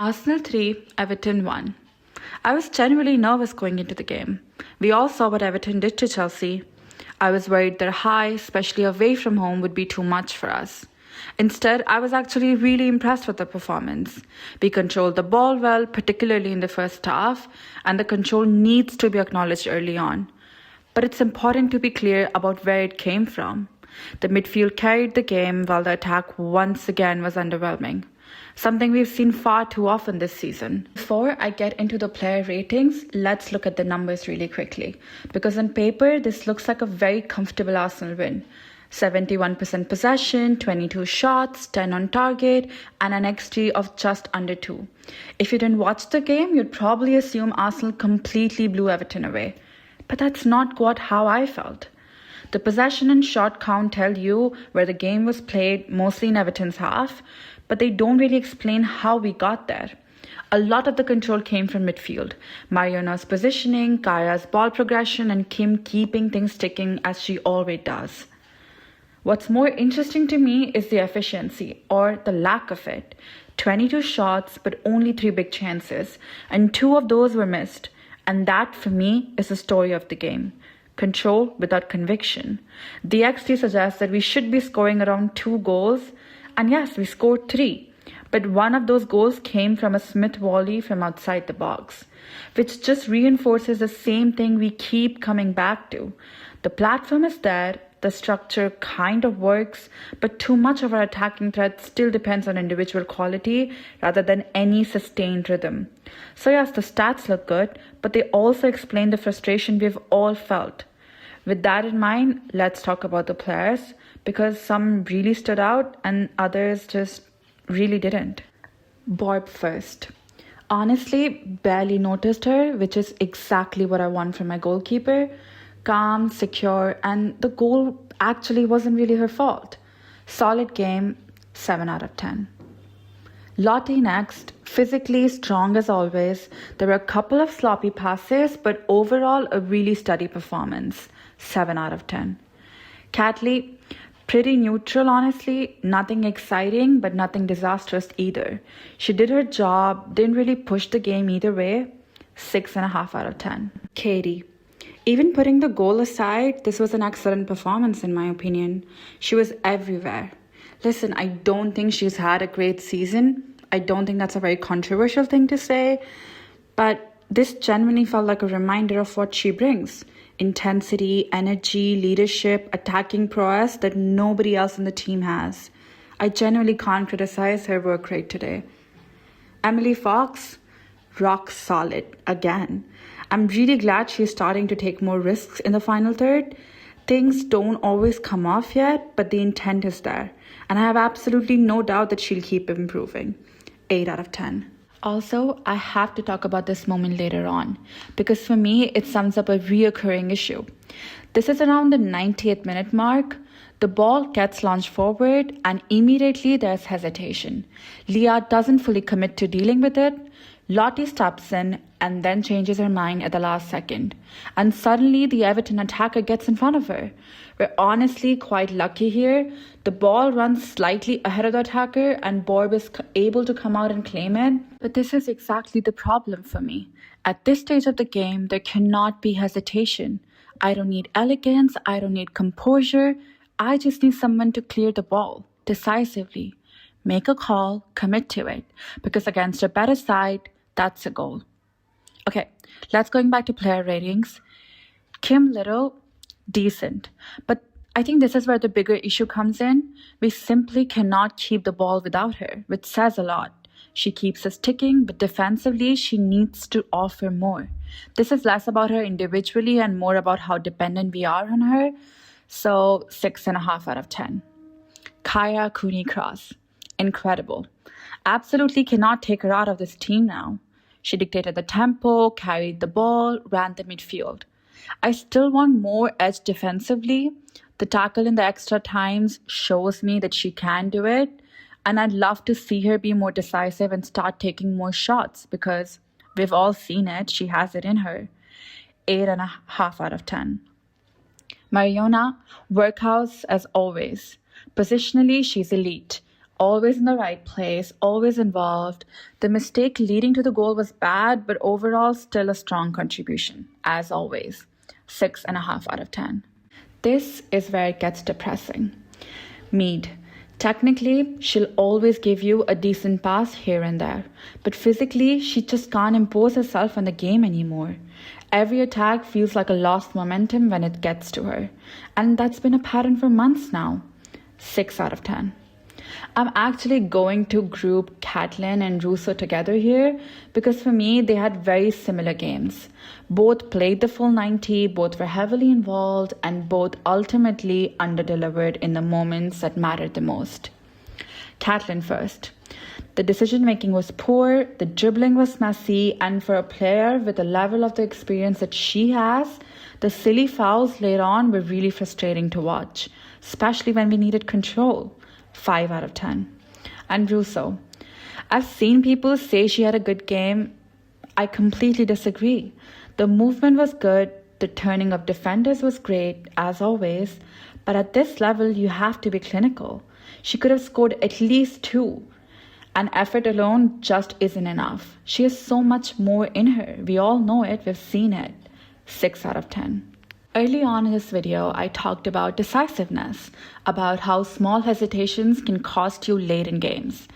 Arsenal 3, Everton 1. I was genuinely nervous going into the game. We all saw what Everton did to Chelsea. I was worried their high, especially away from home, would be too much for us. Instead, I was actually really impressed with the performance. We controlled the ball well, particularly in the first half, and the control needs to be acknowledged early on. But it's important to be clear about where it came from. The midfield carried the game while the attack once again was underwhelming. Something we've seen far too often this season. Before I get into the player ratings, let's look at the numbers really quickly. Because on paper, this looks like a very comfortable Arsenal win. 71% possession, 22 shots, 10 on target, and an XG of just under 2. If you didn't watch the game, you'd probably assume Arsenal completely blew Everton away. But that's not how I felt. The possession and shot count tell you where the game was played, mostly in Everton's half, but they don't really explain how we got there. A lot of the control came from midfield. Mariona's positioning, Kaya's ball progression, and Kim keeping things ticking as she always does. What's more interesting to me is the efficiency, or the lack of it. 22 shots, but only 3 big chances, and 2 of those were missed. And that, for me, is the story of the game. Control without conviction. The XG suggests that we should be scoring around 2 goals, and yes, we scored 3. But one of those goals came from a Smith volley from outside the box, which just reinforces the same thing we keep coming back to. The platform is there, the structure kind of works, but too much of our attacking threat still depends on individual quality rather than any sustained rhythm. So yes, the stats look good, but they also explain the frustration we've all felt. With that in mind, let's talk about the players, because some really stood out and others just really didn't. Borb first. Honestly, barely noticed her, which is exactly what I want from my goalkeeper. Calm, secure, and the goal actually wasn't really her fault. Solid game, 7 out of 10. Lottie next, physically strong as always. There were a couple of sloppy passes, but overall a really steady performance, 7 out of 10. Catley, pretty neutral honestly, nothing exciting but nothing disastrous either. She did her job, didn't really push the game either way, 6.5 out of 10. Katie. Even putting the goal aside, this was an excellent performance in my opinion. She was everywhere. Listen, I don't think she's had a great season. I don't think that's a very controversial thing to say, but this genuinely felt like a reminder of what she brings. Intensity, energy, leadership, attacking prowess that nobody else in the team has. I genuinely can't criticize her work rate today. Emily Fox, rock solid again. I'm really glad she's starting to take more risks in the final third. Things don't always come off yet, but the intent is there. And I have absolutely no doubt that she'll keep improving. 8 out of 10. Also, I have to talk about this moment later on, because for me, it sums up a reoccurring issue. This is around the 90th minute mark. The ball gets launched forward and immediately there's hesitation. Leah doesn't fully commit to dealing with it. Lottie steps in and then changes her mind at the last second. And suddenly the Everton attacker gets in front of her. We're honestly quite lucky here. The ball runs slightly ahead of the attacker and Borb is able to come out and claim it. But this is exactly the problem for me. At this stage of the game, there cannot be hesitation. I don't need elegance. I don't need composure. I just need someone to clear the ball decisively. Make a call, commit to it. Because against a better side, that's a goal. Okay, let's going back to player ratings. Kim Little, decent. But I think this is where the bigger issue comes in. We simply cannot keep the ball without her, which says a lot. She keeps us ticking, but defensively, she needs to offer more. This is less about her individually and more about how dependent we are on her. So 6.5 out of 10. Kaya Cooney-Cross, incredible. Absolutely cannot take her out of this team now. She dictated the tempo, carried the ball, ran the midfield. I still want more edge defensively. The tackle in the extra times shows me that she can do it. And I'd love to see her be more decisive and start taking more shots because we've all seen it. She has it in her. 8.5 out of 10. Mariona, workhouse as always. Positionally, she's elite. Always in the right place, always involved. The mistake leading to the goal was bad, but overall still a strong contribution, as always. 6.5 out of 10. This is where it gets depressing. Mead. Technically, she'll always give you a decent pass here and there, but physically, she just can't impose herself on the game anymore. Every attack feels like a lost momentum when it gets to her, and that's been a pattern for months now. 6 out of 10. I'm actually going to group Caitlin and Russo together here because for me, they had very similar games. Both played the full 90, both were heavily involved, and both ultimately underdelivered in the moments that mattered the most. Caitlin first. The decision making was poor, the dribbling was messy, and for a player with the level of the experience that she has, the silly fouls later on were really frustrating to watch, especially when we needed control. 5 out of 10. And Russo. I've seen people say she had a good game. I completely disagree. The movement was good, the turning of defenders was great, as always, but at this level, you have to be clinical. She could have scored at least 2. And effort alone just isn't enough. She has so much more in her. We all know it, we've seen it. 6 out of 10. Early on in this video, I talked about decisiveness, about how small hesitations can cost you late in games.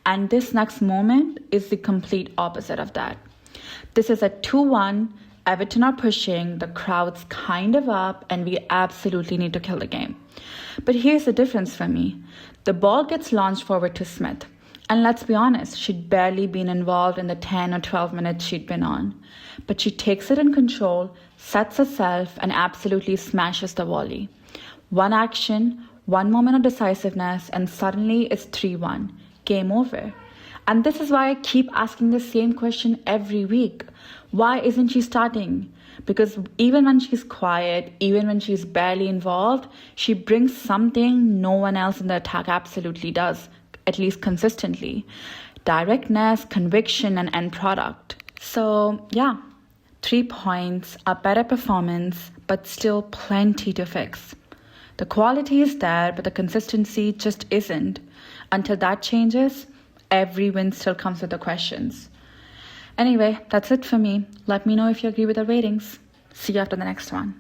And this next moment is the complete opposite of that. This is a 2-1, Everton are pushing, the crowd's kind of up, and we absolutely need to kill the game. But here's the difference for me. The ball gets launched forward to Smith. And let's be honest, she'd barely been involved in the 10 or 12 minutes she'd been on. But she takes it in control, sets herself, and absolutely smashes the volley. One action, one moment of decisiveness, and suddenly it's 3-1. Game over. And this is why I keep asking the same question every week. Why isn't she starting? Because even when she's quiet, even when she's barely involved, she brings something no one else in the attack absolutely does. At least consistently. Directness, conviction, and end product. So, yeah, 3 points, a better performance, but still plenty to fix. The quality is there, but the consistency just isn't. Until that changes, every win still comes with the questions. Anyway, that's it for me. Let me know if you agree with the ratings. See you after the next one.